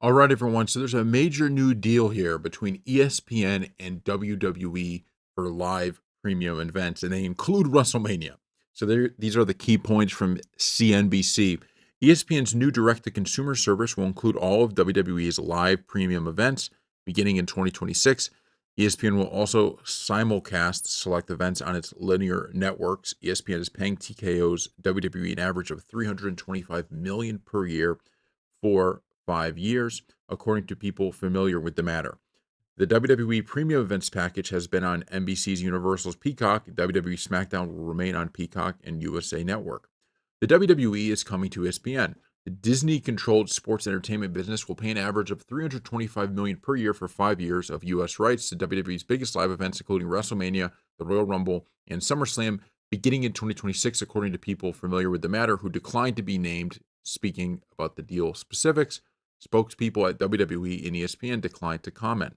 All right, everyone. So there's a major new deal here between ESPN and WWE for live premium events, and they include WrestleMania. So these are the key points from CNBC. ESPN's new direct-to-consumer service will include all of WWE's live premium events beginning in 2026. ESPN will also simulcast select events on its linear networks. ESPN is paying TKO's WWE an average of $325 million per year for 5 years, according to people familiar with the matter. The WWE Premium Events package has been on NBC's Universal's Peacock. WWE SmackDown will remain on Peacock and USA Network. The WWE is coming to ESPN. The Disney-controlled sports entertainment business will pay an average of $325 million per year for 5 years of U.S. rights to WWE's biggest live events, including WrestleMania, the Royal Rumble, and SummerSlam, beginning in 2026, according to people familiar with the matter who declined to be named. Speaking about the deal specifics, spokespeople at WWE and ESPN declined to comment.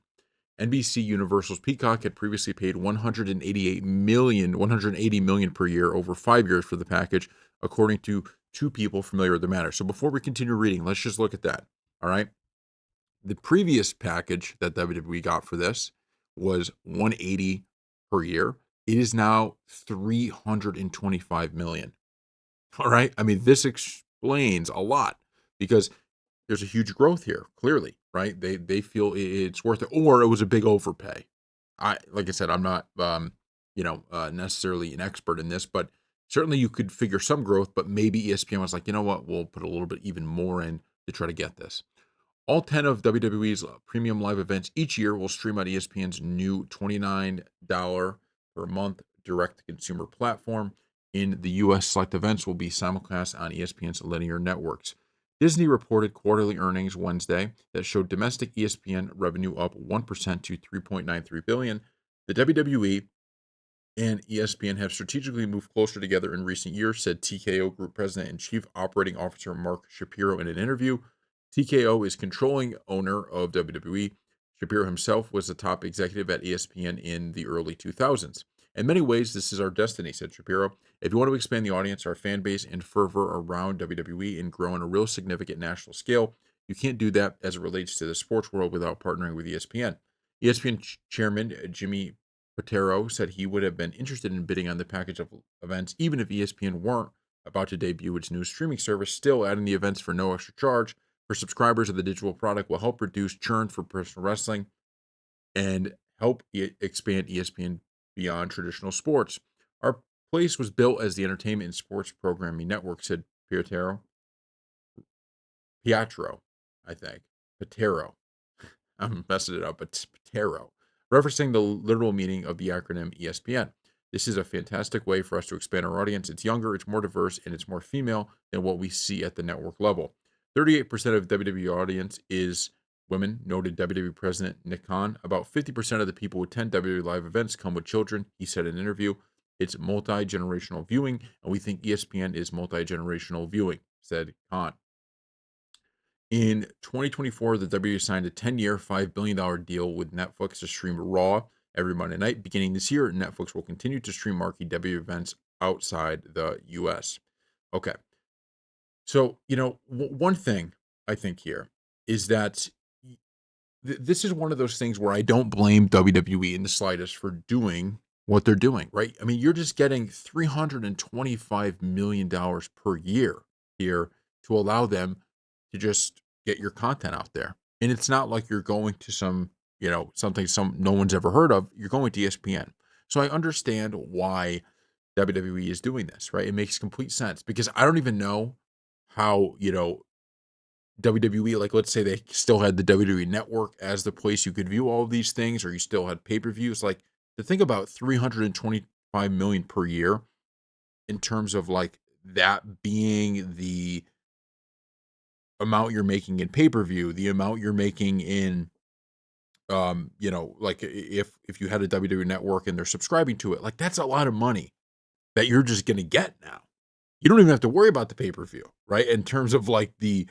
NBC Universal's Peacock had previously paid $180 million per year over 5 years for the package, according to two people familiar with the matter. So before we continue reading, let's just look at that. All right. The previous package that WWE got for this was 180 per year. It is now 325 million. All right. I mean, this explains a lot because there's a huge growth here, clearly, right? They feel it's worth it, or it was a big overpay. Like I said, I'm not necessarily an expert in this, but certainly you could figure some growth, but maybe ESPN was like, you know what, we'll put a little bit even more in to try to get this. All 10 of WWE's premium live events each year will stream on ESPN's new $29 per month direct-to-consumer platform. In the U.S., select events will be simulcast on ESPN's linear networks. Disney reported quarterly earnings Wednesday that showed domestic ESPN revenue up 1% to $3.93 billion. The WWE and ESPN have strategically moved closer together in recent years, said TKO Group President and Chief Operating Officer Mark Shapiro in an interview. TKO is controlling owner of WWE. Shapiro himself was the top executive at ESPN in the early 2000s. In many ways, this is our destiny, said Shapiro. If you want to expand the audience, our fan base, and fervor around WWE and grow on a real significant national scale, you can't do that as it relates to the sports world without partnering with ESPN. ESPN chairman Jimmy Patero said he would have been interested in bidding on the package of events, even if ESPN weren't about to debut its new streaming service. Still, adding the events for no extra charge for subscribers of the digital product will help reduce churn for professional wrestling and help expand ESPN beyond traditional sports. Our place was built as the entertainment and sports programming network, said Pietro. Pietro, I think. Patero. I'm messing it up, but it's Patero, referencing the literal meaning of the acronym ESPN. This is a fantastic way for us to expand our audience. It's younger, it's more diverse, and it's more female than what we see at the network level. 38% of WWE audience is women, noted WWE President Nick Khan. About 50% of the people who attend WWE live events come with children, he said in an interview. It's multi-generational viewing, and we think ESPN is multi-generational viewing, said Khan. In 2024, the WWE signed a 10-year, $5 billion deal with Netflix to stream Raw every Monday night. Beginning this year, Netflix will continue to stream marquee WWE events outside the U.S. Okay. So, one thing I think here is that this is one of those things where I don't blame WWE in the slightest for doing what they're doing, right? I mean, you're just getting $325 million per year here to allow them to just get your content out there. And it's not like you're going to something no one's ever heard of. You're going to ESPN. So I understand why WWE is doing this, right? It makes complete sense because I don't even know how, WWE, like let's say they still had the WWE network as the place you could view all of these things, or you still had pay-per-views. Like to think about 325 million per year in terms of like that being the amount you're making in pay-per-view, the amount you're making in like if you had a WWE network and they're subscribing to it, like that's a lot of money that you're just going to get now. You don't even have to worry about the pay-per-view, right? In terms of like the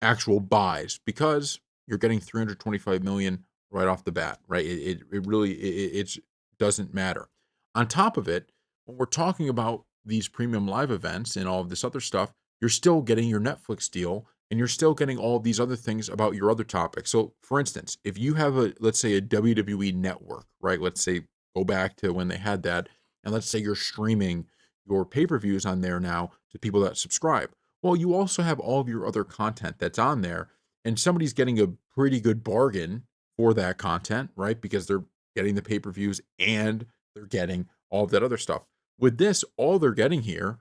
actual buys, because you're getting 325 million right off the bat, right? It really it doesn't matter. On top of it, when we're talking about these premium live events and all of this other stuff, you're still getting your Netflix deal and you're still getting all these other things about your other topics. So, for instance, if you have a, let's say, a WWE network, right? Let's say go back to when they had that, and let's say you're streaming your pay-per-views on there now to people that subscribe. Well, you also have all of your other content that's on there, and somebody's getting a pretty good bargain for that content, right? Because they're getting the pay-per-views and they're getting all of that other stuff. With this, all they're getting here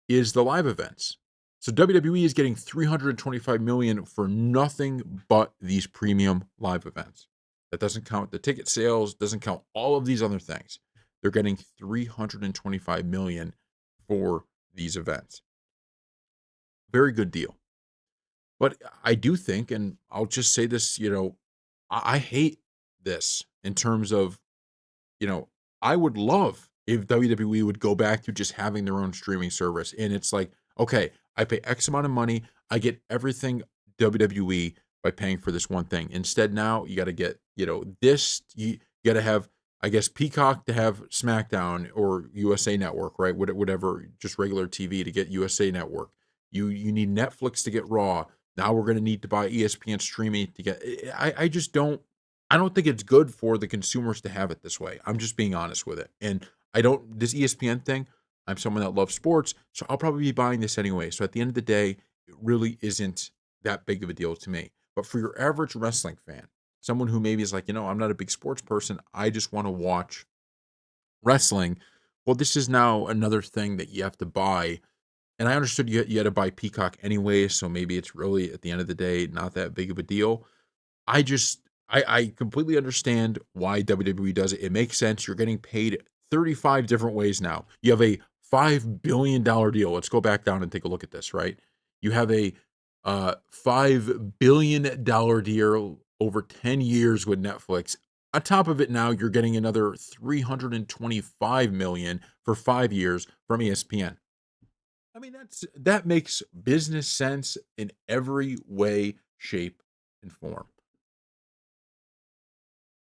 is the live events. So WWE is getting 325 million for nothing but these premium live events. That doesn't count the ticket sales, doesn't count all of these other things. They're getting 325 million for these events. Very good deal. But I do think, and I'll just say this, I hate this in terms of, you know, I would love if WWE would go back to just having their own streaming service. And it's like, okay, I pay X amount of money, I get everything WWE by paying for this one thing. Instead, now you got to get, this, you got to have, I guess, Peacock to have SmackDown or USA Network, right? Whatever, just regular TV to get USA Network. You need Netflix to get Raw. Now we're going to need to buy ESPN streaming to get. I just don't. I don't think it's good for the consumers to have it this way. I'm just being honest with it. And I don't, this ESPN thing, I'm someone that loves sports, so I'll probably be buying this anyway. So at the end of the day, it really isn't that big of a deal to me. But for your average wrestling fan, someone who maybe is like, I'm not a big sports person, I just want to watch wrestling. Well, this is now another thing that you have to buy. And I understood you had to buy Peacock anyway, so maybe it's really, at the end of the day, not that big of a deal. I just I completely understand why WWE does it. It makes sense. You're getting paid 35 different ways now. You have a $5 billion deal. Let's go back down and take a look at this, right? You have a $5 billion deal over 10 years with Netflix. On top of it now, you're getting another 325 million for 5 years from ESPN. I mean, that makes business sense in every way, shape, and form.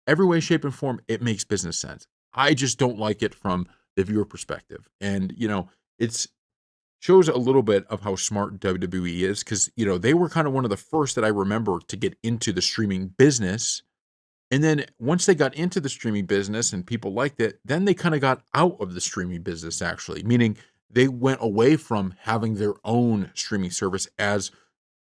Every way, shape, and form, it makes business sense. I just don't like it from the viewer perspective. And, it's shows a little bit of how smart WWE is because, they were kind of one of the first that I remember to get into the streaming business. And then once they got into the streaming business and people liked it, then they kind of got out of the streaming business, actually, meaning they went away from having their own streaming service as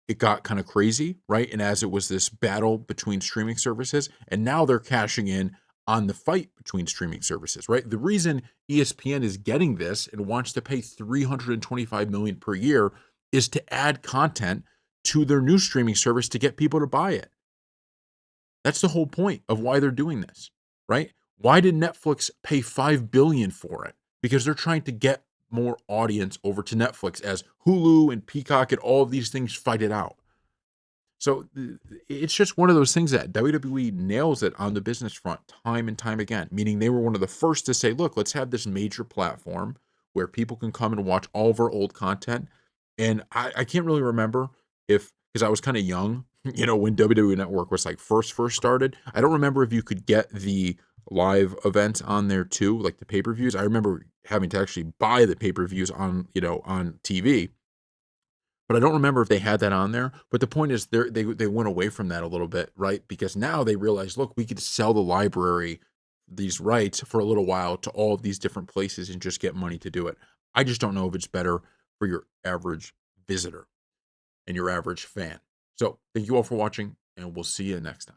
it got kind of crazy, right? And as it was this battle between streaming services, and now they're cashing in on the fight between streaming services, right? The reason ESPN is getting this and wants to pay 325 million per year is to add content to their new streaming service to get people to buy it. That's the whole point of why they're doing this, right? Why did Netflix pay 5 billion for it? Because they're trying to get more audience over to Netflix as Hulu and Peacock and all of these things fight it out. So it's just one of those things that WWE nails it on the business front time and time again, meaning they were one of the first to say, look, let's have this major platform where people can come and watch all of our old content. And I can't really remember if, because I was kind of young, when WWE Network was like first started. I don't remember if you could get the live events on there too, like the pay-per-views. I remember having to actually buy the pay-per-views on TV, but I don't remember if they had that on there. But the point is, they went away from that a little bit, right? Because now they realize, look, we could sell the library these rights for a little while to all of these different places and just get money to do it. I just don't know if it's better for your average visitor and your average fan. So thank you all for watching, and we'll see you next time.